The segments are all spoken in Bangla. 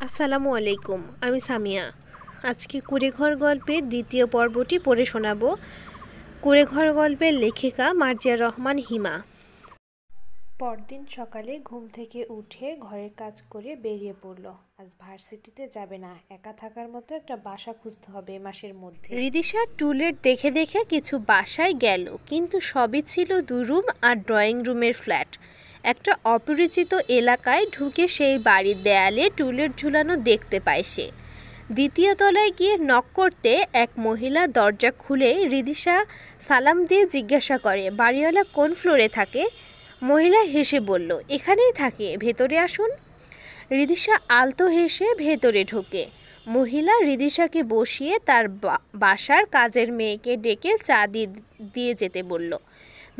আসসালামু আলাইকুম, আমি সামিয়া। আজকে কুঁড়েঘর গল্পের দ্বিতীয় পর্বটি পড়ে শোনাবো। কুঁড়েঘর গল্পের লেখিকা মার্জিয়া রহমান হিমা। পরদিন সকালে ঘুম থেকে উঠে ঘরের কাজ করে বেরিয়ে পড়ল। আজ ভার্সিটিতে যাবে না, একা থাকার মতো একটা বাসা খুঁজতে হবে মাসের মধ্যে। রিদিশা টুলেট দেখে দেখে কিছু বাসায় গেল, কিন্তু সবই ছিল 2 রুম আর ড্রয়িং রুমের ফ্ল্যাট। একটা অপরিচিত এলাকায় ঢুকে সেই বাড়ির দেয়ালে টুলেট ঝুলানো দেখতে পায় সে। দ্বিতীয় তলায় গিয়ে নক করতে এক মহিলা দরজা খুলে রিদিশা সালাম দিয়ে জিজ্ঞাসা করে, বাড়িওয়ালা কোন ফ্লোরে থাকে? মহিলা হেসে বলল, এখানেই থাকে, ভেতরে আসুন। রিদিশা আলতো হেসে ভেতরে ঢোকে। মহিলা রিদিশাকে বসিয়ে তার বাসার কাজের মেয়েকে ডেকে চা দিয়ে যেতে বলল।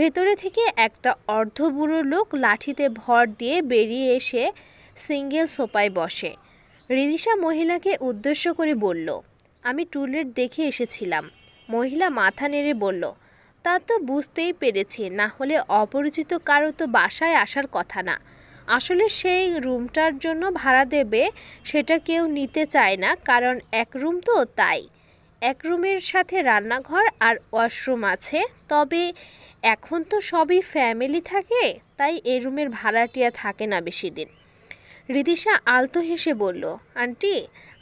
ভেতরে থেকে একটা অর্ধবুড়ো লোক লাঠিতে ভর দিয়ে বেরিয়ে এসে সিঙ্গেল সোফায় বসে। রিদিশা মহিলাকে উদ্দেশ্য করে বলল, আমি টুলেট দেখে এসেছিলাম। মহিলা মাথা নেড়ে বলল, তা তো বুঝতেই পেরেছি, না হলে অপরিচিত কারো তো বাসায় আসার কথা না। আসলে সেই রুমটার জন্য ভাড়া দেবে সেটা কেউ নিতে চায় না, কারণ এক রুম তো, তাই। এক রুমের সাথে রান্নাঘর আর ওয়াশরুম আছে, তবে এখন তো সবই ফ্যামিলি থাকে, তাই এ রুমের ভাড়াটিয়া থাকে না বেশি দিন। রিদিশা আলতো হেসে বলল, আন্টি,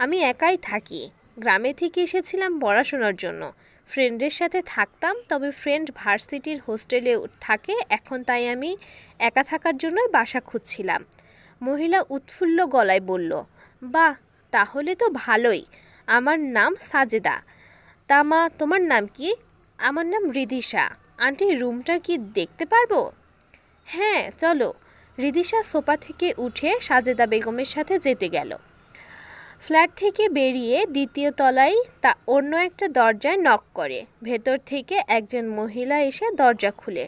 আমি একাই থাকি। গ্রামে থেকে এসেছিলাম পড়াশোনার জন্য। ফ্রেন্ডের সাথে থাকতাম, তবে ফ্রেন্ড ভার্সিটির হোস্টেলে থাকে এখন, তাই আমি একা থাকার জন্যই বাসা খুঁজছিলাম। মহিলা উৎফুল্ল গলায় বলল, বাহ, তাহলে তো ভালোই। আমার নাম সাজেদা। তা মা, তোমার নাম কি? আমার নাম রিদিশা। আন্টি, রুমটা কি দেখতে পারবো? হ্যাঁ, চলো। রিদিশা সোফা থেকে উঠে সাজেদা বেগমের সাথে যেতে গেল। ফ্ল্যাট থেকে বেরিয়ে দ্বিতীয় তলায় অন্য একটা দরজায় নক করে। ভেতর থেকে একজন মহিলা এসে দরজা খুলে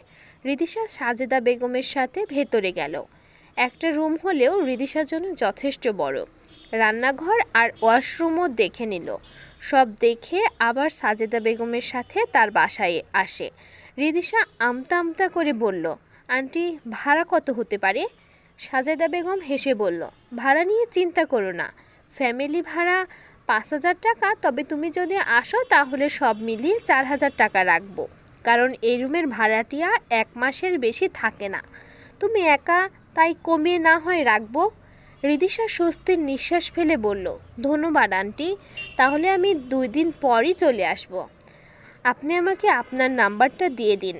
রিদিশা সাজেদা বেগমের সাথে ভেতরে গেল। একটা রুম হলেও রিদিশার জন্য যথেষ্ট বড়। রান্নাঘর আর ওয়াশরুমও দেখে নিল। সব দেখে আবার সাজেদা বেগমের সাথে তার বাসায় আসে। রিদিশা আমতা আমতা করে বলল, আন্টি, ভাড়া কত হতে পারে? সাজেদা বেগম হেসে বলল, ভাড়া নিয়ে চিন্তা করো না, ফ্যামিলি ভাড়া 5,000 টাকা, তবে তুমি যদি আসো তাহলে সব মিলিয়ে 4,000 টাকা রাখবো, কারণ এই রুমের ভাড়াটিয়া 1 মাসের বেশি থাকে না। তুমি একা, তাই কমিয়ে না হয় রাখবো। রিদিশা স্বস্তির নিঃশ্বাস ফেলে বলল, ধন্যবাদ আন্টি, তাহলে আমি 2 দিন পরই চলে আসব। আপনি আমাকে আপনার নাম্বারটা দিয়ে দিন।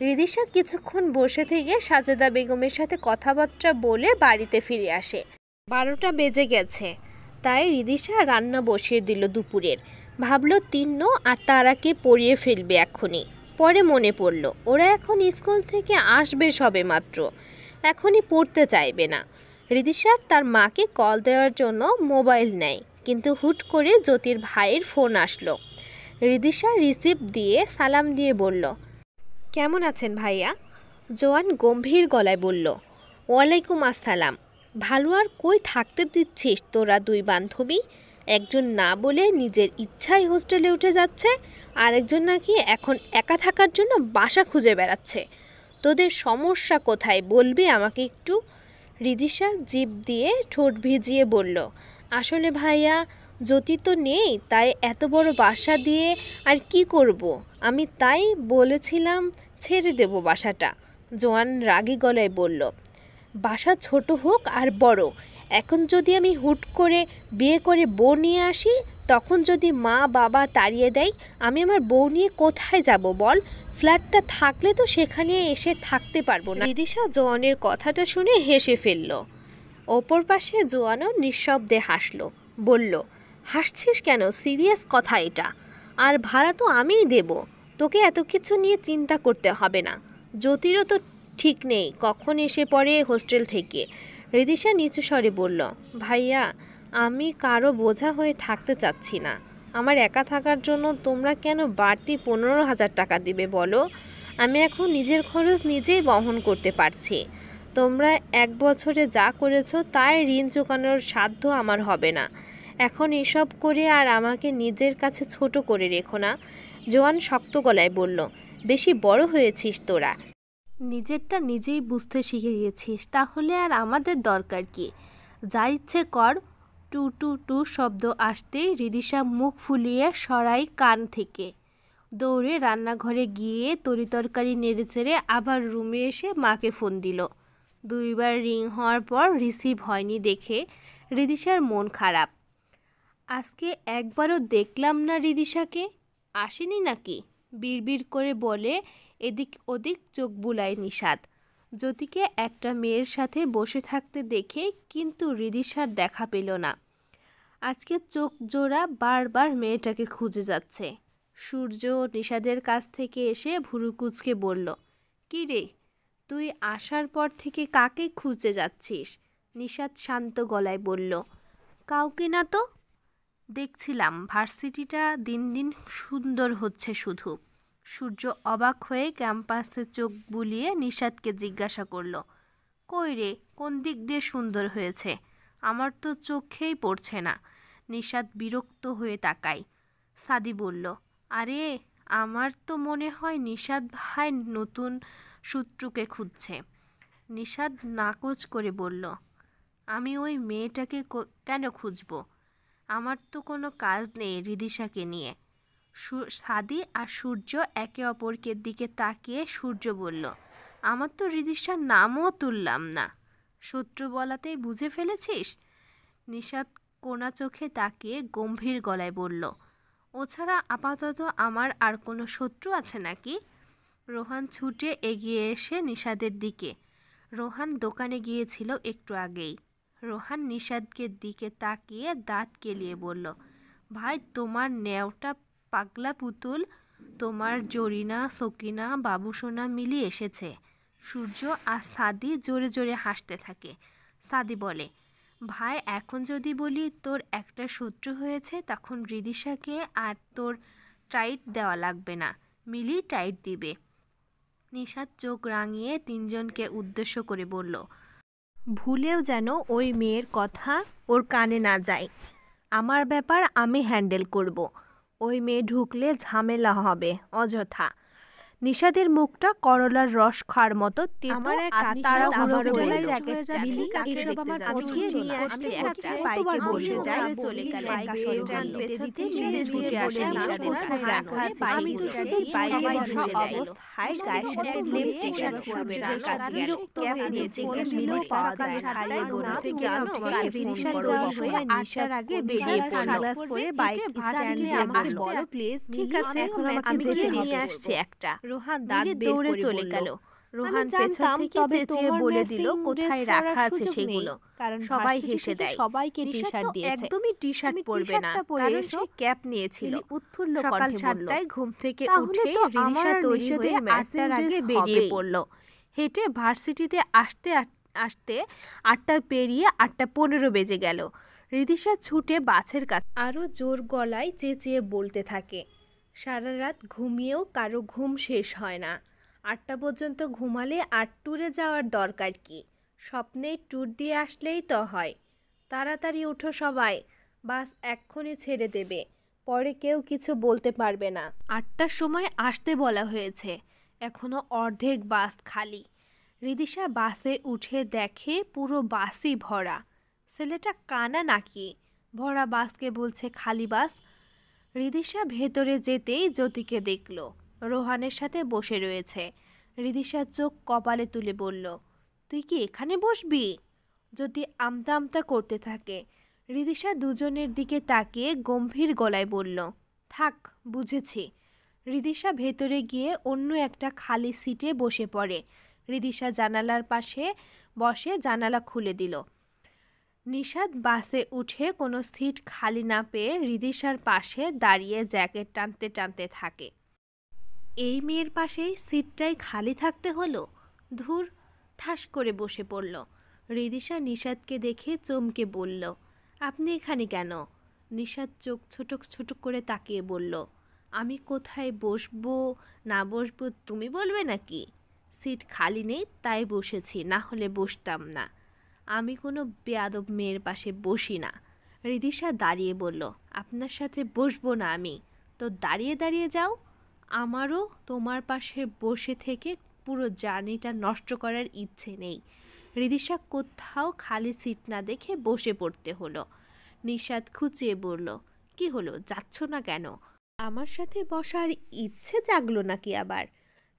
রিদিশা কিছুক্ষণ বসে থেকে সাজেদা বেগমের সাথে কথাবার্তা বলে বাড়িতে ফিরে আসে। 12টা বেজে গেছে, তাই রিদিশা রান্না বসিয়ে দিল দুপুরের। ভাবল তিন্নো আর তারাকে পড়িয়ে ফেলবে এক্ষুনি। পরে মনে পড়ল, ওরা এখন স্কুল থেকে আসবে সবে মাত্র, এখনই পড়তে চাইবে না। রিদিশা তার মাকে কল দেওয়ার জন্য মোবাইল নেয়, কিন্তু হুট করে জ্যোতির ভাইয়ের ফোন আসলো। রিদিশা রিসিভ দিয়ে সালাম দিয়ে বলল, কেমন আছেন ভাইয়া? জোয়ান গম্ভীর গলায় বলল, ওয়ালাইকুম আসসালাম। ভালো, আর কই থাকতে দিচ্ছিস তোরা 2 বান্ধবী? একজন না বলে নিজের ইচ্ছায় হোস্টেলে উঠে যাচ্ছে, আরেকজন নাকি এখন একা থাকার জন্য বাসা খুঁজে বেড়াচ্ছে। তোদের সমস্যা কোথায় বলবি আমাকে একটু? রিদিশা জিভ দিয়ে ঠোঁট ভিজিয়ে বলল, আসলে ভাইয়া, জ্যোতি তো নেই, তাই এত বড় বাসা দিয়ে আর কি করব, আমি তাই বলেছিলাম ছেড়ে দেব বাসাটা। জোয়ান রাগী গলায় বলল, বাসা ছোট হোক আর বড়, এখন যদি আমি হুট করে বিয়ে করে বউ নিয়ে আসি, তখন যদি মা বাবা তাড়িয়ে দেয়, আমি আমার বউ নিয়ে কোথায় যাব বল? ফ্ল্যাটটা থাকলে তো সেখানে এসে থাকতে পারবো না। রিদিশা জোয়ানের কথাটা শুনে হেসে ফেলল। অপর পাশে জোয়ানও নিঃশব্দে হাসল। বলল, হাসছিস কেন? সিরিয়াস কথা এটা। আর ভাড়া তো আমিই দেব, তোকে এত কিছু নিয়ে চিন্তা করতে হবে না। জ্যোতিরও তো ঠিক নেই কখন এসে পড়ে হোস্টেল থেকে। রিদিশা নিচু স্বরে বলল, ভাইয়া, আমি কারো বোঝা হয়ে থাকতে চাচ্ছি না। আমার একা থাকার জন্য তোমরা কেন বাড়তি 15,000 টাকা দিবে বলো? আমি এখন নিজের খরচ নিজেই বহন করতে পারছি। তোমরা 1 বছরে যা করেছো তাই ঋণ চুকানোর সাধ্য আমার হবে না। এখন এসব করে আর আমাকে নিজের কাছে ছোট করে রেখো না। জোয়ান শক্ত গলায় বলল, বেশি বড় হয়েছিস তোরা, নিজেরটা নিজেই বুঝতে শিখে গেছিস, তাহলে আর আমাদের দরকার কি? যা ইচ্ছে কর। টু টু টু শব্দ আসতেই রিদিশা মুখ ফুলিয়ে সরাই কান থেকে। দৌড়ে রান্নাঘরে গিয়ে তরিতরকারি নেড়েচেড়ে আবার রুমে এসে মাকে ফোন দিল। 2 বার রিং হওয়ার পর রিসিভ হয়নি দেখে রিদিশার মন খারাপ। আজকে একবারও দেখলাম না রিদিশাকে, আসেনি নাকি? বিড়বিড় করে বলে এদিক ওদিক চোখ বুলায় নিশাদ। জ্যোতিকে একটা মেয়ের সাথে বসে থাকতে দেখে কিন্তু রিদিশার দেখা পেল না। আজকে চোখ জোড়া বারবার মেয়েটাকে খুঁজে যাচ্ছে। সূর্য নিশাদের কাছ থেকে এসে ভুরু কুঁচকে বলল, কী রে, তুই আসার পর থেকে কাকে খুঁজে যাচ্ছিস? নিশাদ শান্ত গলায় বলল, কাউকে না তো। দেখছিলাম ভার্সিটিটা দিন দিন সুন্দর হচ্ছে শুধু। সূর্য অবাক হয়ে ক্যাম্পাসে চোখ বুলিয়ে নিশাদকে জিজ্ঞাসা করল, কই রে, কোন দিক দিয়ে সুন্দর হয়েছে? আমার তো চোখেই পড়ছে না। নিশাদ বিরক্ত হয়ে তাকায়। সাদি বলল, আরে আমার তো মনে হয় নিশাদ ভাই নতুন শত্রুকে খুঁজছে। নিশাদ নাকচ করে বলল, আমি ওই মেয়েটাকে কেন খুঁজব? আমার তো কোনো কাজ নেই রিদিশাকে নিয়ে। সাদি আর সূর্য একে অপরকে দিকে তাকিয়ে সূর্য বলল, আমার তো রিদিশার নামও তুললাম না। শত্রু বলাতেই বুঝে ফেলেছিস? নিশাদ কোনা চোখে তাকিয়ে গম্ভীর গলায় বলল, ও ছাড়া আপাতত আমার আর কোনো শত্রু আছে নাকি? রোহান ছুটে এগিয়ে এসে নিশাদের দিকে। রোহান দোকানে গিয়েছিল একটু আগেই। রোহান নিশাদকে দিকে তাকিয়ে দাঁত কেলিয়ে বলল, ভাই তোমার নেওটা পাগলা পুতুল, তোমার জরিনা সকিনা বাবুসোনা মিলিয়ে এসেছে। সূর্য আর সাদি জোরে জোরে হাসতে থাকে। সাদি বলে, ভাই এখন যদি বলি তোর একটা শত্রু হয়েছে তখন রিদিশাকে আর তোর টাইট দেওয়া লাগবে না, মিলি টাইট দিবে। নিশাদ চোখ রাঙিয়ে তিনজনকে উদ্দেশ্য করে বলল, ভুলেও যেন ওই মেয়ের কথা ওর কানে না যায়। আমার ব্যাপার আমি হ্যান্ডেল করব। ওই মেয়ে ঢুকলে ঝামেলা হবে অযথা। নিশাদের মুখটা করলার রস খাওয়ার মতো তেতো আর তাড়াহুড়ো করে জ্যাকেটটা এসব আমার পছন্দ না। আমি কতবার বলে যাই চলে গেল বাইক পেতে দিতে নিজে ছুটে আসে নিশাদের রাখা আমি তো শুধু বাইরে বসে অবস্থায় গায়ের সাথে লিপস্টিক করবে না কাছে গেল ক্যাপ নিয়েছে মিলো পাওয়া যায় ছাড়িয়ে বলতে জানো রিদিশার যাওয়া হয়ে আসার আগে বেরিয়ে সানগ্লাস পরে বাইক স্ট্যান্ডে আমাকে বলো প্লিজ। ঠিক আছে এখন আমাকে যেতে নিয়ে আসছে একটা। রোহান দাঁত দৌড়ে চলে গেল। রোহান পেছন থেকে চেঁচিয়ে বলে দিল কোথায় রাখা আছে সেগুলো, কারণ সবাই হেসে দেয়। সবাইকে টি-শার্ট দিয়েছে, একদমই টি-শার্ট পরবে না কারণ সে ক্যাপ নিয়েছিল। উৎফুল্ল কণ্ঠে বলল, সকাল 7টায় ঘুম থেকে উঠে রিদিশা তৈরি হয়ে 8টার আগে বেরিয়ে পড়ল। হেঁটে ভার্সিটিতে আসতে আসতে 8টা পেরিয়ে 8:15 বেজে গেল। রিদিশা ছুটে বাসের কাছে আরও জোর গলায় চেঁচিয়ে বলতে থাকে, সারা রাত ঘুমিয়েও কারো ঘুম শেষ হয় না। 8টা পর্যন্ত ঘুমালে আর ট্যুরে যাওয়ার দরকার কি? স্বপ্নে ট্যুর দিয়ে আসলেই তো হয়। তাড়াতাড়ি উঠো সবাই, বাস এক্ষুনি ছেড়ে দেবে, পরে কেউ কিছু বলতে পারবে না। 8টার সময় আসতে বলা হয়েছে, এখনো অর্ধেক বাস খালি। রিদিশা বাসে উঠে দেখে পুরো বাসই ভরা। ছেলেটা কানা নাকি? ভরা বাসকে বলছে খালি বাস। রিদিশা ভেতরে যেতেই জ্যোতিকে দেখল রোহানের সাথে বসে রয়েছে। রিদিশা চোখ কপালে তুলে বলল, তুই কি এখানে বসবি? জ্যোতি আমতা আমতা করতে থাকে। রিদিশা দুজনের দিকে তাকিয়ে গম্ভীর গলায় বলল, থাক বুঝেছি। রিদিশা ভেতরে গিয়ে অন্য একটা খালি সিটে বসে পড়ে। রিদিশা জানালার পাশে বসে জানালা খুলে দিল। নিশাদ বাসে উঠে কোনো সিট খালি না পেয়ে রিদিশার পাশে দাঁড়িয়ে জ্যাকেট টানতে টানতে থাকে। এই মেয়ের পাশেই সিটটাই খালি থাকতে হলো। ধুর, ঠাস করে বসে পড়ল। রিদিশা নিশাদকে দেখে চমকে বলল, আপনি এখানে কেন? নিশাদ চোখ ছোট ছোট করে তাকিয়ে বলল, আমি কোথায় বসবো না বসবো তুমি বলবে নাকি? সিট খালি নেই তাই বসেছি, না হলে বসতাম না। আমি কোনো বেয়াদব মেয়ের পাশে বসি না। রিদিশা দাঁড়িয়ে বলল, আপনার সাথে বসবো না আমি তো দাঁড়িয়ে দাঁড়িয়ে যাও। আমারও তোমার পাশে বসে থেকে পুরো জার্নিটা নষ্ট করার ইচ্ছে নেই। রিদিশা কোথাও খালি সিট না দেখে বসে পড়তে হলো। নিশাদ খুঁচিয়ে বলল, কি হলো, যাচ্ছ না কেন? আমার সাথে বসার ইচ্ছে জাগলো নাকি আবার?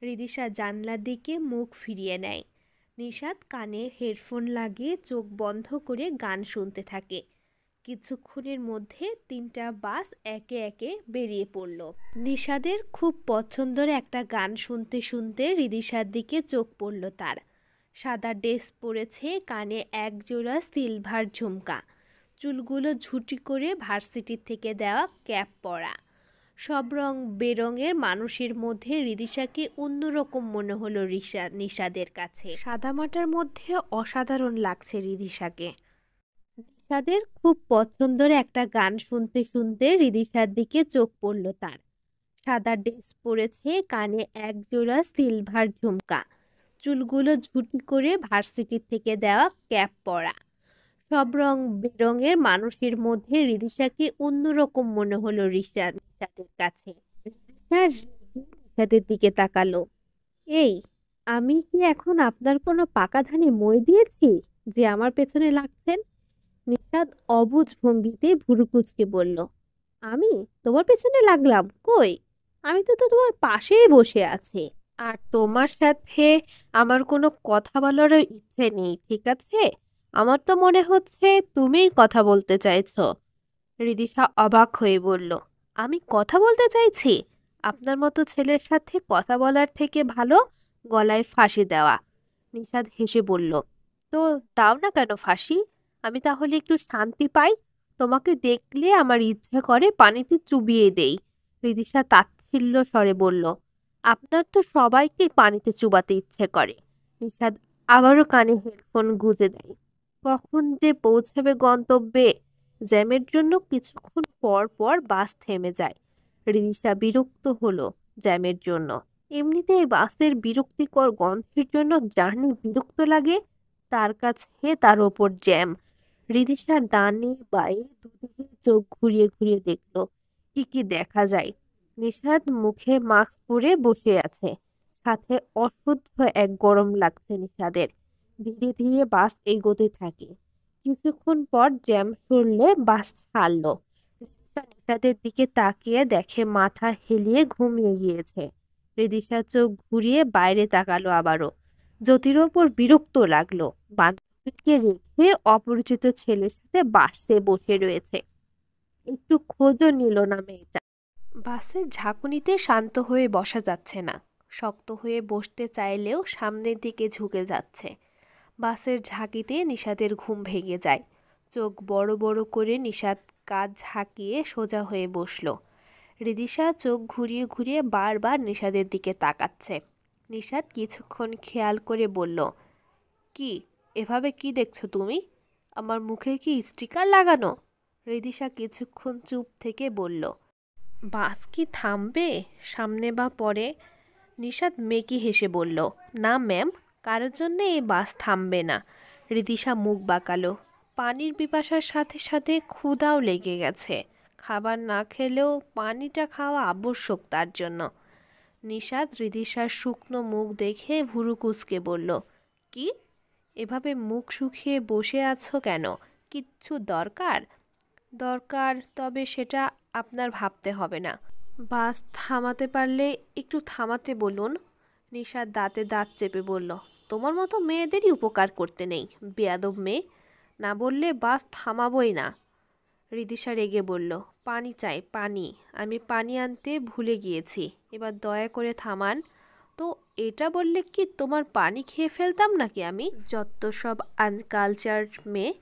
রিদিশা জানলার দিকে মুখ ফিরিয়ে নেয়। নিশাদ কানে হেডফোন লাগিয়ে চোখ বন্ধ করে গান শুনতে থাকে। কিছুক্ষণের মধ্যে 3টা বাস একে একে বেরিয়ে পড়ল। নিশাদের খুব পছন্দের একটা গান শুনতে শুনতে রিদিশার দিকে চোখ পড়ল তার। সাদা ড্রেস পরেছে, কানে একজোড়া সিলভার ঝুমকা, চুলগুলো ঝুটি করে ভার্সিটির থেকে দেওয়া ক্যাপ পরা। সব রং বেরঙের মানুষের মধ্যে রিদিশাকে অন্যরকম মনে হলো নিশাদের কাছে। সাদামাটার মধ্যে অসাধারণ লাগছে রিদিশাকে। নিশাদের খুব পছন্দের একটা গান শুনতে শুনতে রিদিশার দিকে চোখ পড়ল তার। সাদা ড্রেস পরেছে, কানে একজোড়া সিলভার ঝুমকা, চুলগুলো ঝুটি করে ভার্সিটির থেকে দেওয়া ক্যাপ পরা। সব রং বেরঙের মানুষের মধ্যে রিদিশাকে অন্যরকম মনে হলো নিশাদের কাছে। নিশাদের দিকে তাকালো। এই, আমি কি এখন আপনার কোনো পাকা ধানে মই দিয়েছি যে আমার পেছনে লাগছেন? নিশাদ অবুঝ ভঙ্গিতে ভুরু কুঁচকে বলল, আমি তোমার পেছনে লাগলাম কই? আমি তো তোমার পাশেই বসে আছি। আর তোমার সাথে আমার কোনো কথা বলারও ইচ্ছে নেই, ঠিক আছে? আমার তো মনে হচ্ছে তুমিই কথা বলতে চাইছো। রিদিশা অবাক হয়ে বলল, আমি কথা বলতে চাইছি? আপনার মতো ছেলের সাথে কথা বলার থেকে ভালো গলায় ফাঁসি দেওয়া। নিশাদ হেসে বলল, তো দাও না কেন ফাঁসি, আমি তাহলে একটু শান্তি পাই। তোমাকে দেখলে আমার ইচ্ছে করে পানিতে চুবিয়ে দেই। রিদিশা তাচ্ছিল্য স্বরে বলল, আপনার তো সবাইকে পানিতে চুবাতে ইচ্ছে করে। নিশাদ আবারও কানে হেডফোন গুঁজে দেয়। কখন যে পৌঁছাবে গন্তব্যে? জ্যামের জন্য কিছুক্ষণ পর পর বাস থেমে যায়। রিদিশা বিরক্ত হলো জ্যামের জন্য। এমনিতেই বাসের বিরক্তিকর গন্ধের জন্য জার্নি বিরক্ত লাগে, তার কাছে তার ওপর জ্যাম। রিদিশা ডানে বায়ে দুদিকে চোখ ঘুরিয়ে ঘুরিয়ে দেখল কি কি দেখা যায়। নিশাদ মুখে মাস্ক পরে বসে আছে, সাথে অসহ্য এক গরম লাগছে নিশাদের। ধীরে ধীরে বাস এগোতে থাকে। কিছুক্ষণ পর জ্যাম সরলে বাস ছাড়লো। নিশাদের দিকে তাকিয়ে দেখে মাথা হেলিয়ে ঘুমিয়ে গিয়েছে। রিদিশা চোখ ঘুরিয়ে বাইরে তাকালো আবারও। জ্যোতির ওপর বিরক্ত লাগলো, বান্ধবীকে রেখে অপরিচিত ছেলের সাথে বাসে বসে রয়েছে। একটু খোঁজও নিল না মেয়েটা। বাসের ঝাঁকুনিতে শান্ত হয়ে বসা যাচ্ছে না, শক্ত হয়ে বসতে চাইলেও সামনের দিকে ঝুঁকে যাচ্ছে। বাসের ঝাঁকিতে নিশাদের ঘুম ভেঙে যায়। চোখ বড় বড় করে নিশাদ কাঁধ ঝাঁকিয়ে সোজা হয়ে বসল। রিদিশা চোখ ঘুরিয়ে ঘুরিয়ে বারবার নিশাদের দিকে তাকাচ্ছে। নিশাদ কিছুক্ষণ খেয়াল করে বলল, কি এভাবে কি দেখছো তুমি? আমার মুখে কি স্টিকার লাগানো? রিদিশা কিছুক্ষণ চুপ থেকে বলল, বাস কি থামবে সামনে বা পরে? নিশাদ মেকি হেসে বলল, না ম্যাম, কারোর জন্য এই বাস থামবে না। রিদিশা মুখ বাঁকালো। পানির পিপাসার সাথে সাথে ক্ষুধাও লেগে গেছে। খাবার না খেলেও পানিটা খাওয়া আবশ্যক তার জন্য। নিশাদ রিদিশার শুকনো মুখ দেখে ভুরু কুঁচকে বলল, কি এভাবে মুখ শুকিয়ে বসে আছো কেন? কিচ্ছু দরকার? দরকার, তবে সেটা আপনার ভাবতে হবে না। বাস থামাতে পারলে একটু থামাতে বলুন। নিশাদ দাঁতে দাঁত চেপে বলল, তোমার মতো মেয়েদেরই উপকার করতে নেই, বেয়াদব মেয়ে। না বললে বাস থামাবই না। রিদিশা রেগে বলল, পানি চাই, পানি। আমি পানি আনতে ভুলে গিয়েছি, এবার দয়া করে থামান। তো এটা বললে কি তোমার পানি খেয়ে ফেলতাম নাকি আমি? যত সব আনকালচার মেয়ে,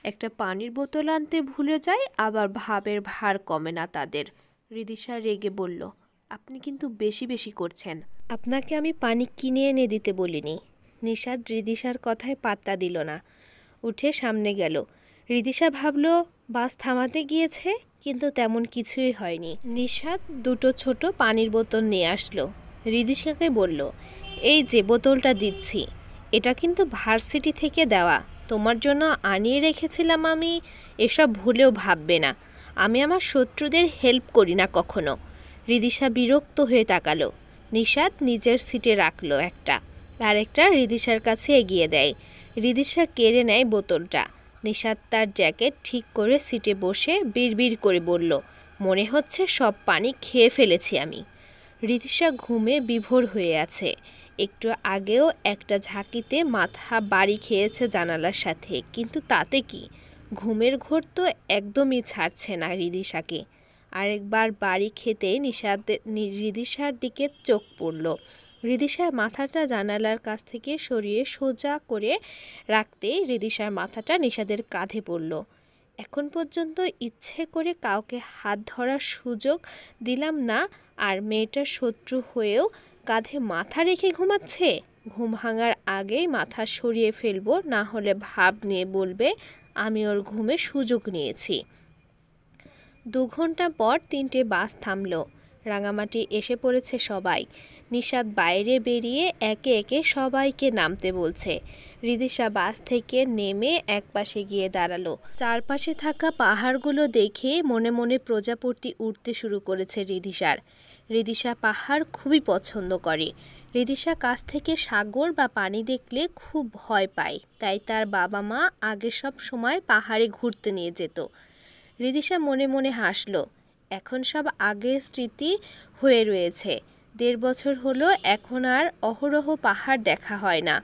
একটা পানির বোতল আনতে ভুলে যায়, আবার ভাবের ভার কমে না তাদের। রিদিশা রেগে বলল, আপনি কিন্তু বেশি বেশি করছেন। আপনাকে আমি পানি কিনে এনে দিতে বলিনি। নিশাদ রিদিশার কথায় পাত্তা দিল না, উঠে সামনে গেল। রিদিশা ভাবল বাস থামাতে গিয়েছে, কিন্তু তেমন কিছুই হয়নি। নিশাদ দুটো ছোট পানির বোতল নিয়ে আসলো। রিদিশাকে বলল, এই যে বোতলটা দিচ্ছি, এটা কিন্তু ভার্সিটি থেকে দেওয়া, তোমার জন্য আনিয়ে রেখেছিলাম আমি, এসব ভুলেও ভাববে না। আমি আমার শত্রুদের হেল্প করি না কখনো। রিদিশা বিরক্ত হয়ে তাকালো। নিশাদ নিজের সিটে রাখলো একটা, আরেকটা রিদিশার কাছে এগিয়ে দেয়। রিদিশা কেড়ে নেয় বোতলটা। নিশাদ তার জ্যাকেট ঠিক করে সিটে বসে বিড়বিড় করে বলল, মনে হচ্ছে সব পানি খেয়ে ফেলেছি আমি। রিদিশা ঘুমে বিভোর হয়ে আছে। একটু আগেও একটা ঝাঁকিতে মাথা বাড়ি খেয়েছে জানালার সাথে, কিন্তু তাতে কি, ঘুমের ঘোর তো একদমই ছাড়ছে না রিদিশাকে। আরেকবার বাড়ি খেতে রিদিশার দিকে চোখ পড়ল। রিদিশার মাথাটা জানালার কাছ থেকে সরিয়ে সোজা করে রাখতেই রিদিশার মাথাটা নিশাদের কাঁধে পড়ল। এখন পর্যন্ত ইচ্ছে করে কাউকে হাত ধরার সুযোগ দিলাম না, আর মেয়েটার শত্রু হয়েও কাঁধে মাথা রেখে ঘুমাচ্ছে। ঘুম ভাঙার আগেই মাথা সরিয়ে ফেলবো, না হলে ভাব নিয়ে বলবে আমি ওর ঘুমে সুযোগ নিয়েছি। 2 ঘন্টা পর 3টে বাস থামলো। রাঙামাটি এসে পড়েছে সবাই। নিশাদ বাইরে বেরিয়ে একে একে সবাইকে নামতে বলছে। রিদিশা বাস থেকে নেমে একপাশে গিয়ে দাঁড়ালো। চারপাশে থাকা পাহাড়গুলো দেখে মনে মনে প্রজাপতি উঠতে শুরু করেছে রিদিশার। রিদিশা পাহাড় খুবই পছন্দ করে। রিদিশা কাছ থেকে সাগর বা পানি দেখলে খুব ভয় পায়, তাই তার বাবা মা আগে সব সময় পাহাড়ে ঘুরতে নিয়ে যেত। রিদিশা মনে মনে হাসল। এখন সব আগের স্মৃতি হয়ে রয়েছে। 1.5 বছর হলো এখন আর অহরহ পাহাড় দেখা হয় না।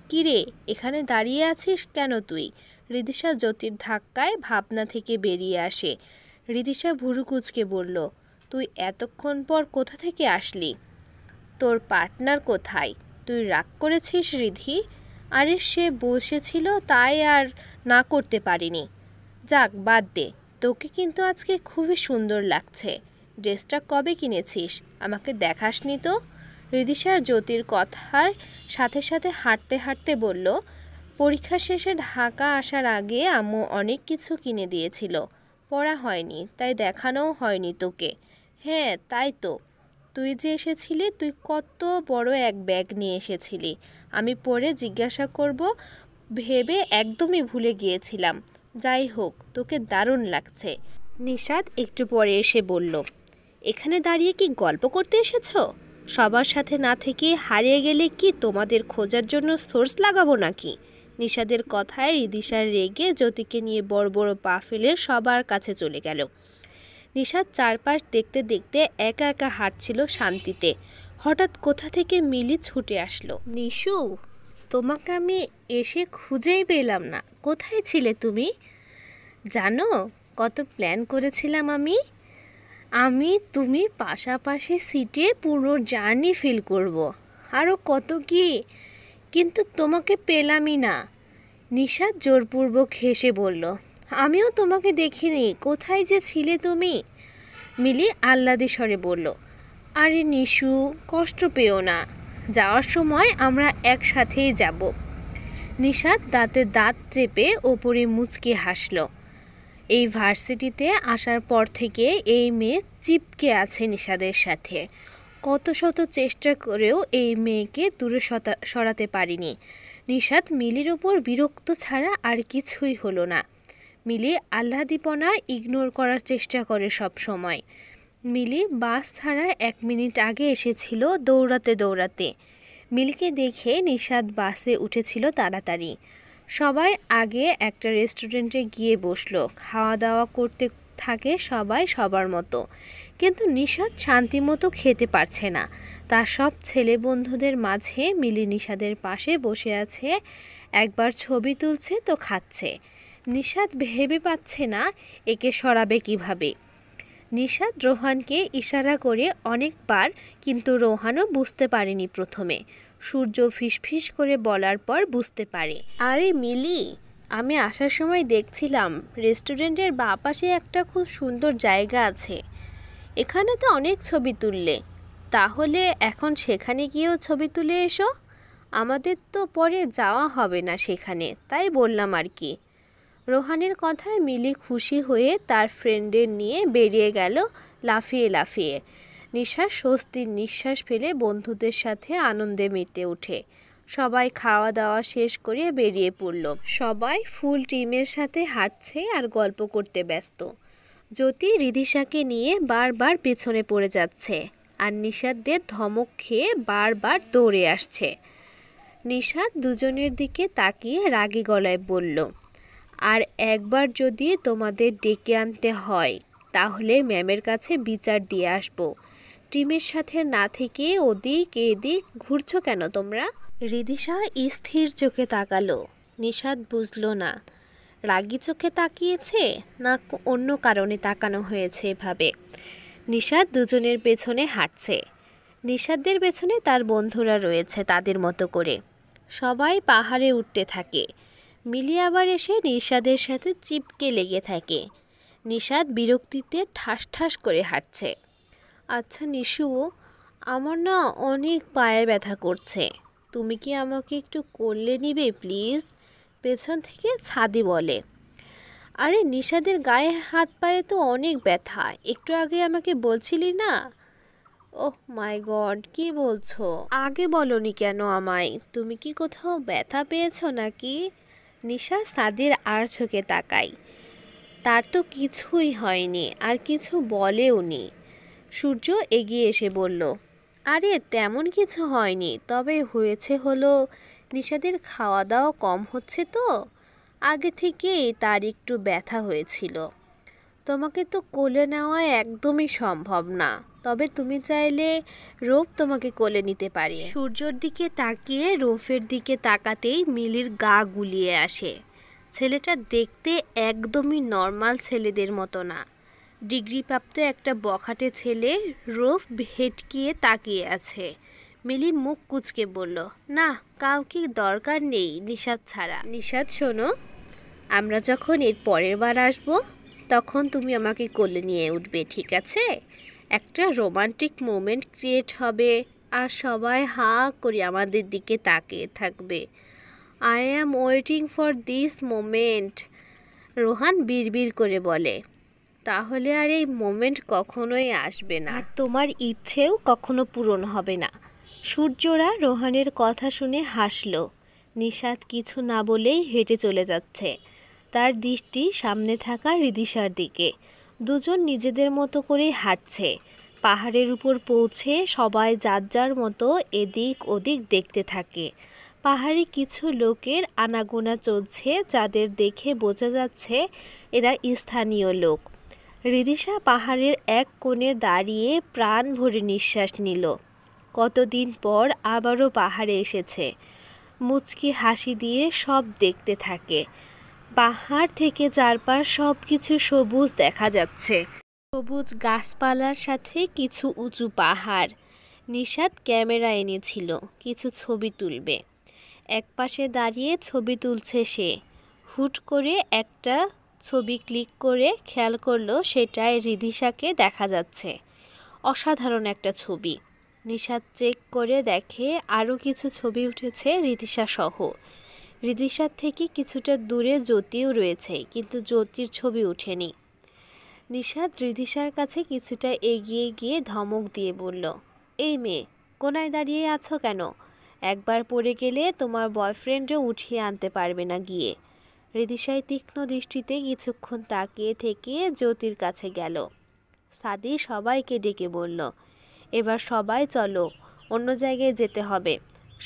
কিরে, এখানে দাঁড়িয়ে আছিস কেন তুই? রিদিশা জ্যোতির ধাক্কায় ভাবনা থেকে বেরিয়ে আসে। রিদিশা ভুরু কুঁচকে বলল, তুই এতক্ষণ পর কোথা থেকে আসলি? তোর পার্টনার কোথায়? তুই রাগ করেছিস রিধি? আরে সে বসেছিল তাই আর না করতে পারিনি। যাক বাদ দে, তোকে কিন্তু আজকে খুবই সুন্দর লাগছে। ড্রেসটা কবে কিনেছিস? আমাকে দেখাসনি তো। রিদিশার জ্যোতির কথার সাথে সাথে হাঁটতে হাঁটতে বলল, পরীক্ষা শেষে ঢাকা আসার আগে আম্মু অনেক কিছু কিনে দিয়েছিল, পড়া হয়নি তাই দেখানোও হয়নি তোকে। হ্যাঁ তাই তো, তুই যে এসেছিলি তুই কত বড় এক ব্যাগ নিয়ে এসেছিলি, আমি পরে জিজ্ঞাসা করব ভেবে একদমই ভুলে গিয়েছিলাম। যাই হোক, তোকে দারুণ লাগছে। নিশাদ একটু পরে এসে বলল, এখানে দাঁড়িয়ে কি গল্প করতে এসেছো? সবার সাথে না থেকে হারিয়ে গেলে কি তোমাদের খোঁজার জন্য সোর্স লাগাবো নাকি? নিশাদের কথায় রিদিশার রেগে জ্যোতিকে নিয়ে বড় বড় পা ফেলে সবার কাছে চলে গেল। নিশাদ চারপাশ দেখতে দেখতে একা একা হাঁটছিল শান্তিতে। হঠাৎ কোথা থেকে মিলি ছুটে আসলো। নিশু, তোমাকে আমি এসে খুঁজেই পেলাম না, কোথায় ছিলে তুমি? জানো কত প্ল্যান করেছিলাম আমি তুমি পাশাপাশি সিটে পুরো জার্নি ফিল করব, আরও কত কি, কিন্তু তোমাকে পেলামই না। নিশাদ জোরপূর্বক হেসে বলল, আমিও তোমাকে দেখিনি, কোথায় যে ছিলে তুমি? মিলি আহ্লাদে স্বরে বলল, আরে নিশু কষ্ট পেও না, যাওয়ার সময় আমরা একসাথেই যাব। নিশাদ দাঁতে দাঁত চেপে ওপরে মুচকে হাসল। এই ভার্সিটিতে আসার পর থেকে এই মেয়ে চিপকে আছে নিশাদের সাথে। কত শত চেষ্টা করেও এই মেয়েকে দূরে সরাতে পারিনি। নিশাদ মিলির ওপর বিরক্ত ছাড়া আর কিছুই হলো না। মিলি আহ্লাদীপনা ইগনোর করার চেষ্টা করে সব সময়। মিলি বাস ছাড়া 1 মিনিট আগে এসেছিল দৌড়াতে দৌড়াতে। মিলিকে দেখে নিশাদ বাসে উঠেছিল তাড়াতাড়ি। সবাই আগে একটা রেস্টুরেন্টে গিয়ে বসলো। খাওয়া দাওয়া করতে থাকে সবাই সবার মতো, কিন্তু নিশাদ শান্তিমতো খেতে পারছে না। তার সব ছেলে বন্ধুদের মাঝে মিলি নিশাদের পাশে বসে আছে, একবার ছবি তুলছে তো খাচ্ছে। নিশাদ ভেবে পাচ্ছে না একে সরাবে কিভাবে। নিশাদ রোহানকে ইশারা করে অনেকবার, কিন্তু রোহানও বুঝতে পারেনি প্রথমে। সূর্য ফিসফিস করে বলার পর বুঝতে পারে। আরে মিলি, আমি আসার সময় দেখছিলাম রেস্টুরেন্টের বাঁ পাশে একটা খুব সুন্দর জায়গা আছে, এখানে তো অনেক ছবি তুললে, তাহলে এখন সেখানে গিয়েও ছবি তুলে এসো। আমাদের তো পরে যাওয়া হবে না সেখানে, তাই বললাম আর কি। রোহানের কথায় মিলি খুশি হয়ে তার ফ্রেন্ডদের নিয়ে বেরিয়ে গেল লাফিয়ে লাফিয়ে। নিশা স্বস্তির নিঃশ্বাস ফেলে বন্ধুদের সাথে আনন্দে মেতে ওঠে। সবাই খাওয়া দাওয়া শেষ করে বেরিয়ে পড়ল। সবাই ফুল টিমের সাথে হাঁটছে আর গল্প করতে ব্যস্ত। জ্যোতি রিদিশাকে নিয়ে বারবার পেছনে পড়ে যাচ্ছে, আর নিশাদদের ধমক খেয়ে বারবার দৌড়ে আসছে। নিশাদ দুজনের দিকে তাকিয়ে রাগী গলায় বলল, আর একবার যদি তোমাদের ডেকে আনতে হয় তাহলে ম্যামের কাছে বিচার দিয়ে আসবো। টিমের সাথে না থেকে ওদিক এদিক ঘুরছো কেন তোমরা? রিদিশা স্থির চোখে তাকালো। নিশাত বুঝলো না রাগী চোখে তাকিয়েছে না অন্য কারণে তাকানো হয়েছে এভাবে। নিশাত দুজনের পেছনে হাঁটছে। নিশাতদের পেছনে তার বন্ধুরা রয়েছে তাদের মতো করে। সবাই পাহাড়ে উঠতে থাকে। মিলি আবার এসে নিশাদের সাথে চিপকে লেগে থাকে। নিশাত বিরক্তিতে ঠাস ঠাস করে হাঁটছে। আচ্ছা নিশু, আমার না অনেক পায়ে ব্যথা করছে, তুমি কি আমাকে একটু কোলে নিবে প্লিজ? পেছন থেকে ছাদি বলে। আরে নিশাদের গায়ে হাত পায়ে তো অনেক ব্যথা, একটু আগে আমাকে বলছিলি না? ওহ মাই গড, কি বলছো? আগে বলনি কেন আমায়? তুমি কি কোথাও ব্যথা পেয়েছো নাকি? নিশা ছাদের আর চোখে তাকাই। তার তো কিছুই হয়নি, আর কিছু বলেওনি। সূর্য এগিয়ে এসে বলল, আরে তেমন কিছু হয়নি, তবে হয়েছে হলো নিশাদের খাওয়া দাওয়া কম হচ্ছে তো আগে থেকেই তার একটু ব্যথা হয়েছিল। তোমাকে তো কোলে নেওয়া একদমই সম্ভব না, তবে তুমি চাইলে রোফ তোমাকে কোলে নিতে পারে। সূর্যর দিকে তাকিয়ে রোফের দিকে তাকাতেই মিলির গা গুলিয়ে আসে। ছেলেটা দেখতে একদমই নর্মাল ছেলেদের মতো না। ডিগ্রিপ্রাপ্ত একটা বখাটে ছেলে রোফ ভেটকিয়ে তাকিয়ে আছে। মিলি মুখ কুঁচকে বলল, না কাউকে দরকার নেই নিশাত ছাড়া। নিশাত শোনো, আমরা যখন এর পরের বার আসবো তখন তুমি আমাকে কোলে নিয়ে উঠবে, ঠিক আছে? একটা রোমান্টিক মোমেন্ট ক্রিয়েট হবে আর সবাই হাঁ করে আমাদের দিকে তাকিয়ে থাকবে। I am waiting for this moment, Rohan বিড়বিড় করে বলে। তাহলে আর এই মোমেন্ট কখনোই আসবে না, আর তোমার ইচ্ছেও কখনো পূরণ হবে না। সূর্যরা রোহানের কথা শুনে হাসল। নিশাত কিছু না বলেই হেঁটে চলে যাচ্ছে। তার দৃষ্টি সামনে থাকা রিদিশার দিকে। দুজন নিজেদের মতো করেই হাঁটছে। পাহাড়ের উপর পৌঁছে সবাই যার যার মতো এদিক ওদিক দেখতে থাকে। পাহাড়ে কিছু লোকের আনাগোনা চলছে, যাদের দেখে বোঝা যাচ্ছে এরা স্থানীয় লোক। রিদিশা পাহাড়ের এক কোণে দাঁড়িয়ে প্রাণ ভরে নিঃশ্বাস নিল। কতদিন পর আবারও পাহাড়ে এসেছে। মুচকি হাসি দিয়ে সব দেখতে থাকে। পাহাড় থেকে চারপাশ সব কিছু সবুজ দেখা যাচ্ছে। সবুজ গাছপালার সাথে কিছু উঁচু পাহাড়। নিশাত ক্যামেরা এনেছিল, কিছু ছবি তুলবে। একপাশে দাঁড়িয়ে ছবি তুলছে সে। হুট করে একটা ছবি ক্লিক করে খেয়াল করলো সেটায় রিদিশাকে দেখা যাচ্ছে। অসাধারণ একটা ছবি। নিশাত চেক করে দেখে আরও কিছু ছবি উঠেছে রিদিশা সহ। রিদিশার থেকে কিছুটা দূরে জ্যোতিও রয়েছে, কিন্তু জ্যোতির ছবি ওঠেনি। নিশাত রিদিশার কাছে কিছুটা এগিয়ে গিয়ে ধমক দিয়ে বলল, এই মেয়ে, কোনায় দাঁড়িয়ে আছো কেন? একবার পড়ে গেলে তোমার বয়ফ্রেন্ডও উঠিয়ে আনতে পারবে না গিয়ে। রিদিশায় তীক্ষ্ণ দৃষ্টিতে কিছুক্ষণ তাকিয়ে থেকে জ্যোতির কাছে গেল। সাদি সবাইকে ডেকে বলল, এবার সবাই চলো, অন্য জায়গায় যেতে হবে।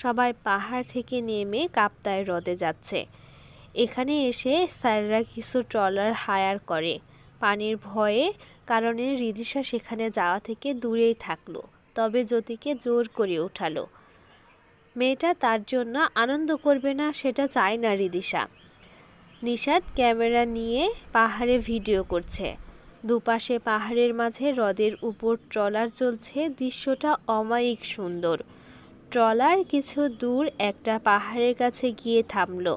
সবাই পাহাড় থেকে নেমে কাপ্তাই হ্রদে যাচ্ছে। এখানে এসে স্যাররা কিছু ট্রলার হায়ার করে। পানির ভয়ে কারণে রিদিশা সেখানে যাওয়া থেকে দূরেই থাকলো, তবে জ্যোতিকে জোর করে ওঠালো। মেয়েটা তার জন্য আনন্দ করবে না সেটা চায় না রিদিশা। নিশাত ক্যামেরা নিয়ে পাহাড়ে ভিডিও করছে। দুপাশে পাহাড়ের মাঝে হ্রদের উপর ট্রলার চলছে। দৃশ্যটা অমায়িক সুন্দর। ট্রলার কিছু দূর একটা পাহাড়ের কাছে গিয়ে থামলো।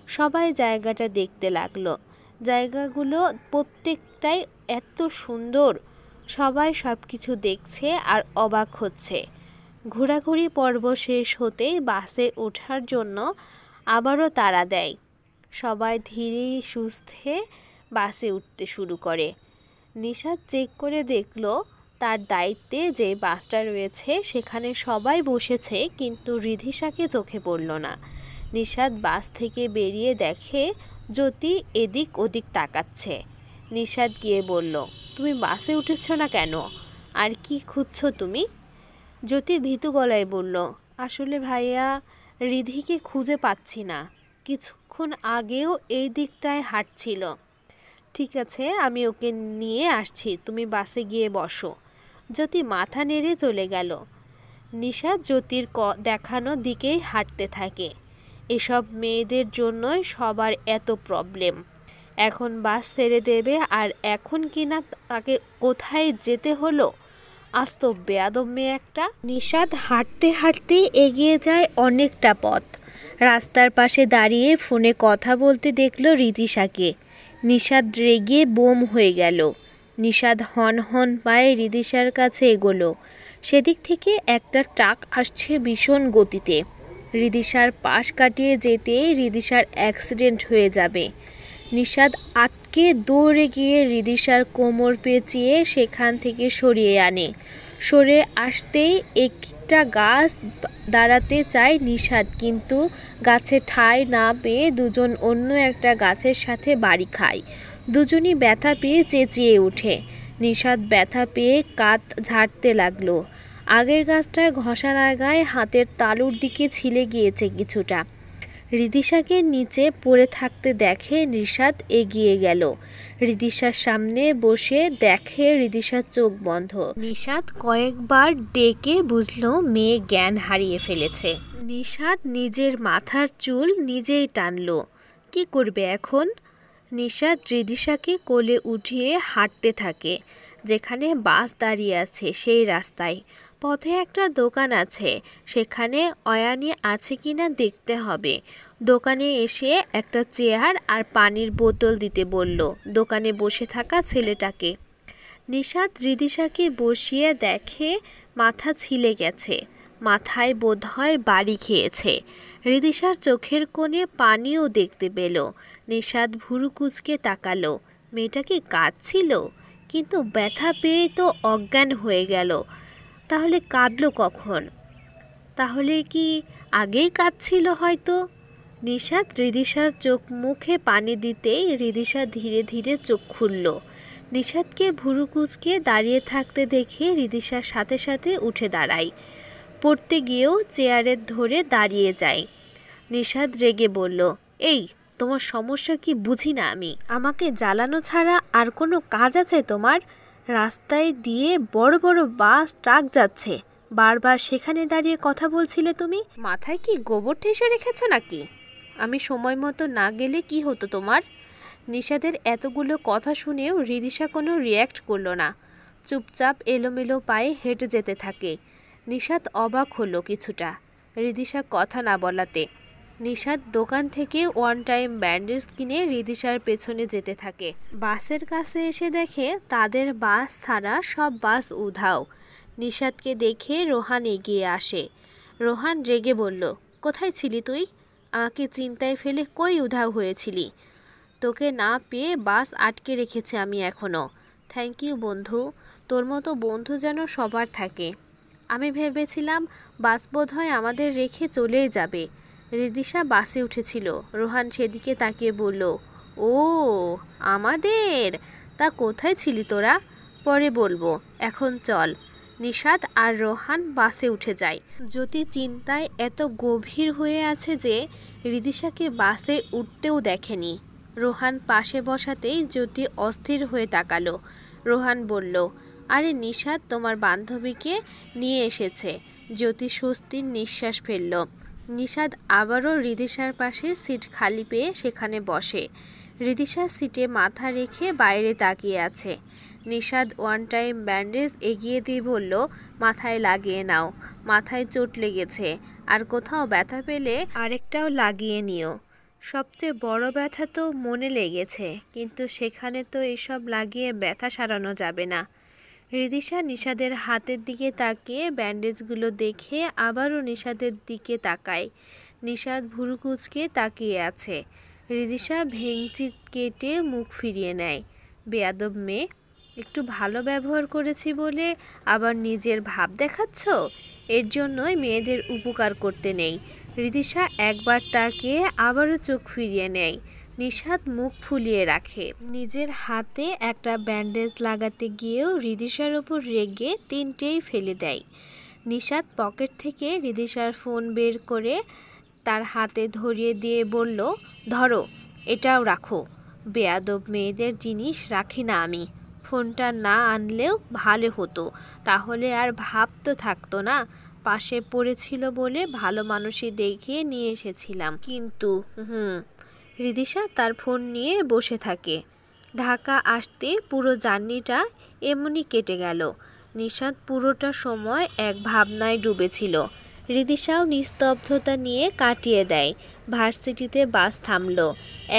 সবাই জায়গাটা দেখতে লাগলো। জায়গাগুলো প্রত্যেকটাই এত সুন্দর। সবাই সব কিছু দেখছে আর অবাক হচ্ছে। ঘোরাঘুরি পর্ব শেষ হতেই বাসে ওঠার জন্য আবারও তাড়া দেয়। সবাই ধীরে সুস্থে বাসে উঠতে শুরু করে। নিশাত চেক করে দেখল তার দায়িত্বে যে বাসটা রয়েছে সেখানে সবাই বসেছে, কিন্তু রিদিশাকে চোখে পড়ল না। নিশাত বাস থেকে বেরিয়ে দেখে জ্যোতি এদিক ওদিক তাকাচ্ছে। নিশাত গিয়ে বলল, তুমি বাসে উঠেছ না কেন? আর কি খুঁজছো তুমি? জ্যোতি ভীতু গলায় বলল, আসলে ভাইয়া, রিধিকে খুঁজে পাচ্ছি না। কিছুক্ষণ আগেও এই দিকটায় হাঁটছিল। ঠিক আছে, আমি ওকে নিয়ে আসছি, তুমি বাসে গিয়ে বসো। জ্যোতি মাথা নেড়ে চলে গেল। নিশাদ জ্যোতির দেখানো দিকেই হাঁটতে থাকে। এসব মেয়েদের জন্যই সবার এত প্রবলেম। এখন বাস ছেড়ে দেবে আর এখন কিনা তাকে কোথায় যেতে হলো। আজ তো বেয়াদব মেয়ে একটা। নিশাদ হাঁটতে হাঁটতে এগিয়ে যায় অনেকটা পথ। রাস্তার পাশে দাঁড়িয়ে ফোনে কথা বলতে দেখল রিদিশাকে। নিশাদ রেগে বোম হয়ে গেল। নিশাদ হন হন পায়ে রিদিশার কাছে এগোলো। সেদিক থেকে একটা ট্রাক আসছে ভীষণ গতিতে। রিদিশার পাশ কাটিয়ে যেতেই রিদিশার অ্যাক্সিডেন্ট হয়ে যাবে। নিশাদ আটকে দৌড়ে গিয়ে রিদিশার কোমর পেঁচিয়ে সেখান থেকে সরিয়ে আনে। সরে আসতেই একটা গাছ দাঁড়াতে চায় নিশাদ, কিন্তু গাছে ঠাঁই না পেয়ে দুজন অন্য একটা গাছের সাথে বাড়ি খায়। দুজনই ব্যথা পেয়ে চেঁচিয়ে ওঠে। নিশাদ ব্যথা পেয়ে কাঁধ ঝাড়তে লাগলো। আগের গাছটায় ঘষা লাগায় হাতের তালুর দিকে ছিলে গিয়েছে কিছুটা। রিদিশাকে নিচে পড়ে থাকতে দেখে নিশাদ এগিয়ে গেল। রিদিশার সামনে বসে দেখে রিদিশার চোখ বন্ধ। নিশাদ কয়েকবার ডেকে বুঝলো মেয়ে জ্ঞান হারিয়ে ফেলেছে। নিশাদ নিজের মাথার চুল নিজেই টানলো। কি করবে এখন? নিশাদ রিদিশাকে কোলে উঠিয়ে হাঁটতে থাকে। যেখানে বাস দাঁড়িয়ে আছে সেই রাস্তায় পথে একটা দোকান আছে, সেখানে অয়ানি আছে কিনা দেখতে হবে। দোকানে এসে একটা চেয়ার আর পানির বোতল দিতে বলল দোকানে বসে থাকা ছেলেটাকে। নিশাদ রিদিশাকে বসিয়ে দেখে মাথা ছিলে গেছে, মাথায় বোধহয় বাড়ি খেয়েছে। রিদিশার চোখের কোণে পানিও দেখতে পেল। নিশাদ ভুরু কুঁচকে তাকালো। মেয়েটা কি কাঁদছিল? কিন্তু ব্যথা পেয়ে তো অজ্ঞান হয়ে গেল। তাহলে কাঁদলো কখন? তাহলে কি আগেই কাঁদছিল হয়তো? নিশাদ রিদিশার চোখ মুখে পানি দিতেই রিদিশা ধীরে ধীরে চোখ খুলল। নিশাদকে ভুরু কুঁচকে দাঁড়িয়ে থাকতে দেখে রিদিশার সাথে সাথে উঠে দাঁড়ায়। পড়তে গিয়েও চেয়ারে ধরে দাঁড়িয়ে যায়। নিশাদ রেগে বলল, এই তোমার সমস্যা কি বুঝি না আমি? আমাকে জ্বালানো ছাড়া আর কোনো কাজ আছে তোমার? রাস্তায় দিয়ে বড় বড় বাস ট্রাক যাচ্ছে, বারবার সেখানে দাঁড়িয়ে কথা বলছিলে তুমি। মাথায় কি গোবর ঠেসে রেখেছো নাকি? আমি সময় মতো না গেলে কি হতো তোমার? নিশাদের এতগুলো কথা শুনেও রিদিশা কোনো রিয়্যাক্ট করলো না। চুপচাপ এলোমেলো পায়ে হেঁটে যেতে থাকে। নিশাদ অবাক হলো কিছুটা রিদিশা কথা না বলাতে। নিশাদ দোকান থেকে ওয়ান টাইম ব্যান্ডেজ কিনে রিদিশার পেছনে যেতে থাকে। বাসের কাছে এসে দেখে তাদের বাস ছাড়া সব বাস উধাও। নিশাদকে দেখে রোহান এগিয়ে আসে। রোহান রেগে বলল, কোথায় ছিলি তুই? আমাকে চিন্তায় ফেলে কই উধাও হয়েছিলি? তোকে না পেয়ে বাস আটকে রেখেছে আমি এখনও। থ্যাংক ইউ বন্ধু, তোর মতো বন্ধু যেন সবার থাকে। আমি ভেবেছিলাম বাস বোধহয় আমাদের রেখে চলেই যাবে। রিদিশা বাসে উঠেছিল। রোহান সেদিকে তাকিয়ে বলল, ও আমাদের? তা কোথায় ছিলি তোরা? পরে বলবো, এখন চল। নিশাদ আর রোহান বাসে উঠে যায়। জ্যোতি চিন্তায় এত গভীর হয়ে আছে যে রিদিশাকে বাসে উঠতেও দেখেনি। রোহান পাশে বসাতেই জ্যোতি অস্থির হয়ে তাকালো। রোহান বলল, আরে নিশাদ তোমার বান্ধবীকে নিয়ে এসেছে। জ্যোতি স্বস্তির নিঃশ্বাস ফেলল। নিশাদ আবারও রিদিশার পাশে সিট খালি পেয়ে সেখানে বসে। রিদিশা সিটে মাথা রেখে বাইরে তাকিয়ে আছে। নিশাদ ওয়ান টাইম ব্যান্ডেজ এগিয়ে দিয়ে বলল, মাথায় লাগিয়ে নাও, মাথায় চোট লেগেছে, আর কোথাও ব্যথা পেলে আরেকটাও লাগিয়ে নিও। সবচেয়ে বড় ব্যথা তো মনে লেগেছে, কিন্তু সেখানে তো এসব লাগিয়ে ব্যথা সারানো যাবে না। রিদিশা নিশাদের হাতের দিকে তাকিয়ে ব্যান্ডেজগুলো দেখে আবারও নিশাদের দিকে তাকায়। নিশাদ ভুরু কুঁচকে তাকিয়ে আছে। রিদিশা ভেঙচি কেটে মুখ ফিরিয়ে নেয়। বেয়াদব মেয়ে, একটু ভালো ব্যবহার করেছি বলে আবার নিজের ভাব দেখাচ্ছ? এর জন্যই মেয়েদের উপকার করতে নেই। রিদিশা একবার তাকিয়ে আবারও চোখ ফিরিয়ে নেয়। নিশাদ মুখ ফুলিয়ে রাখে। নিজের হাতে একটা ব্যান্ডেজ লাগাতে গিয়েও রিদিশার ওপর রেগে তিনটেই ফেলে দেয়। নিশাদ পকেট থেকে রিদিশার ফোন বের করে তার হাতে ধরিয়ে দিয়ে বলল, ধরো, এটাও রাখো। বেয়াদব মেয়েদের জিনিস রাখি না আমি। ফোনটা না আনলেও ভালো হতো, তাহলে আর ভাব তো থাকতো না। পাশে পড়েছিল বলে ভালো মানুষই দেখিয়ে নিয়ে এসেছিলাম, কিন্তু হৃদিশা তার ফোন নিয়ে বসে থাকে। ঢাকা আসতে পুরো জার্নিটা এমনি কেটে গেল। নিশাত পুরোটা সময় এক ভাবনায় ডুবেছিল। হৃদিশাও নিস্তব্ধতা নিয়ে কাটিয়ে দেয়। ভার্সিটিতে বাস থামলো।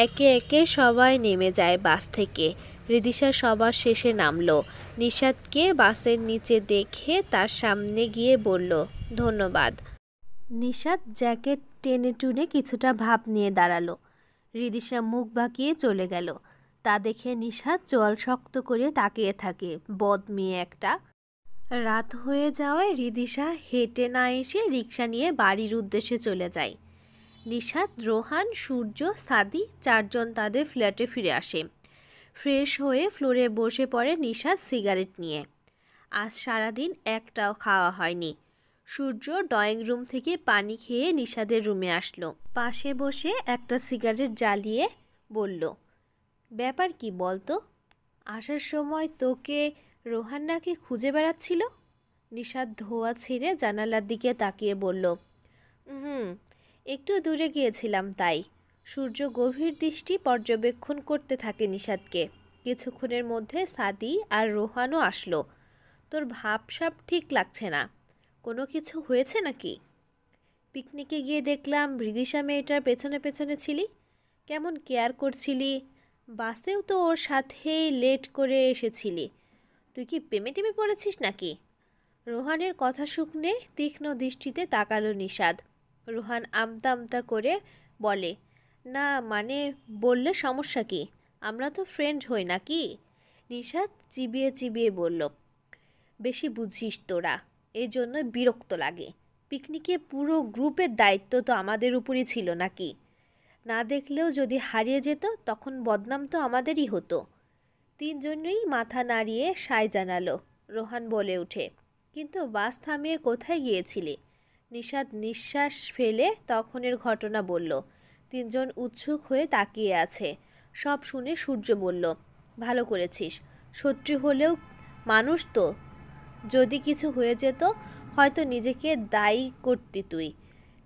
একে একে সবাই নেমে যায় বাস থেকে। হৃদিশা সবার শেষে নামলো। নিশাতকে বাসের নিচে দেখে তার সামনে গিয়ে বলল, ধন্যবাদ। নিশাত জ্যাকেট টেনে টুনে কিছুটা ভাব নিয়ে দাঁড়ালো। হৃদিশা মুখ বাঁকিয়ে চলে গেল। তা দেখে নিশাত চোয়াল শক্ত করে তাকিয়ে থাকে। বদ মেয়ে একটা। রাত হয়ে যাওয়ায় হৃদিশা হেঁটে না এসে রিক্সা নিয়ে বাড়ির উদ্দেশ্যে চলে যায়। নিশাত, রোহান, সূর্য, সাদি চারজন তাদের ফ্ল্যাটে ফিরে আসে। ফ্রেশ হয়ে ফ্লোরে বসে পড়ে নিশাত সিগারেট নিয়ে। আজ সারাদিন একটাও খাওয়া হয়নি। সূর্য ড্রয়িং রুম থেকে পানি খেয়ে নিশাদের রুমে আসলো। পাশে বসে একটা সিগারেট জ্বালিয়ে বলল, ব্যাপার কি বলতো? আসার সময় তোকে রোহান নাকি খুঁজে বেড়াচ্ছিল? নিশাত ধোয়া ছেড়ে জানালার দিকে তাকিয়ে বলল, একটু দূরে গিয়েছিলাম তাই। সূর্য গভীর দৃষ্টি পর্যবেক্ষণ করতে থাকে নিশাতকে। কিছুক্ষণের মধ্যে সাদি আর রোহানও আসলো। তোর ভাবসাব ঠিক লাগছে না। কোনো কিছু হয়েছে নাকি? পিকনিকে গিয়ে দেখলাম বৃদিশা মেয়েটার পেছনে পেছনে ছিলি। কেমন কেয়ার করছিলি। বাসেও তো ওর সাথেই লেট করে এসেছিলি। তুই কি প্রেমে টেমে পড়েছিস নাকি? রোহানের কথা শুনে তীক্ষ্ণ দৃষ্টিতে তাকালো নিশাদ। রোহান আমতা আমতা করে বলে, না মানে বললে সমস্যা কি? আমরা তো ফ্রেন্ড হই নাকি? নিশাদ চিবিয়ে চিবিয়ে বলল, বেশি বুঝিস তোরা, এই জন্য বিরক্ত লাগে। পিকনিকে পুরো গ্রুপের দায়িত্ব তো আমাদের উপরই ছিল নাকি? না দেখলেও যদি হারিয়ে যেত তখন বদনাম তো আমাদেরই হতো। তিনজনই মাথা নাড়িয়ে সায় জানালো। রোহান বলে ওঠে, কিন্তু বাস থামিয়ে কোথায় গিয়েছিলি? নিশাদ নিঃশ্বাস ফেলে তখনের ঘটনা বলল। তিনজন উৎসুক হয়ে তাকিয়ে আছে। সব শুনে সূর্য বলল, ভালো করেছিস। শত্রু হলেও মানুষ তো। যদি কিছু হয়ে যেত হয়তো নিজেকে দায়ী করতি তুই।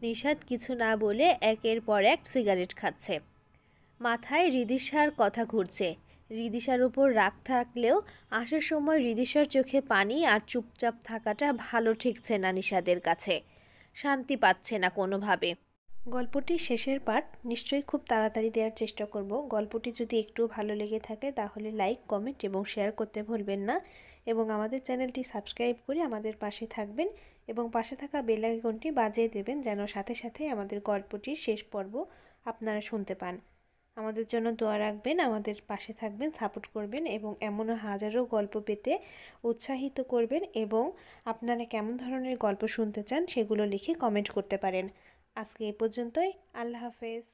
নিশাদ কিছু না বলে একের পর এক সিগারেট খাচ্ছে। মাথায় হৃদিশার কথা ঘুরছে। হৃদিশার উপর রাগ থাকলেও আসার সময় হৃদিশার চোখে পানি আর চুপচাপ থাকাটা ভালো ঠেকছে না নিশাদের কাছে। শান্তি পাচ্ছে না কোনোভাবে। গল্পটি শেষের পার্ট নিশ্চয়ই খুব তাড়াতাড়ি দেওয়ার চেষ্টা করব। গল্পটি যদি একটু ভালো লেগে থাকে তাহলে লাইক, কমেন্ট এবং শেয়ার করতে ভুলবেন না, এবং আমাদের চ্যানেলটি সাবস্ক্রাইব করে আমাদের পাশে থাকবেন এবং পাশে থাকা বেল আইকনটি বাজিয়ে দেবেন যেন সাথে সাথে আমাদের গল্পটির শেষ পর্ব আপনারা শুনতে পান। আমাদের জন্য দোয়া রাখবেন, আমাদের পাশে থাকবেন, সাপোর্ট করবেন এবং এমনও হাজারো গল্প পেতে উৎসাহিত করবেন, এবং আপনারা কেমন ধরনের গল্প শুনতে চান সেগুলো লিখে কমেন্ট করতে পারেন। আজকে এ পর্যন্তই। আল্লাহ হাফেজ।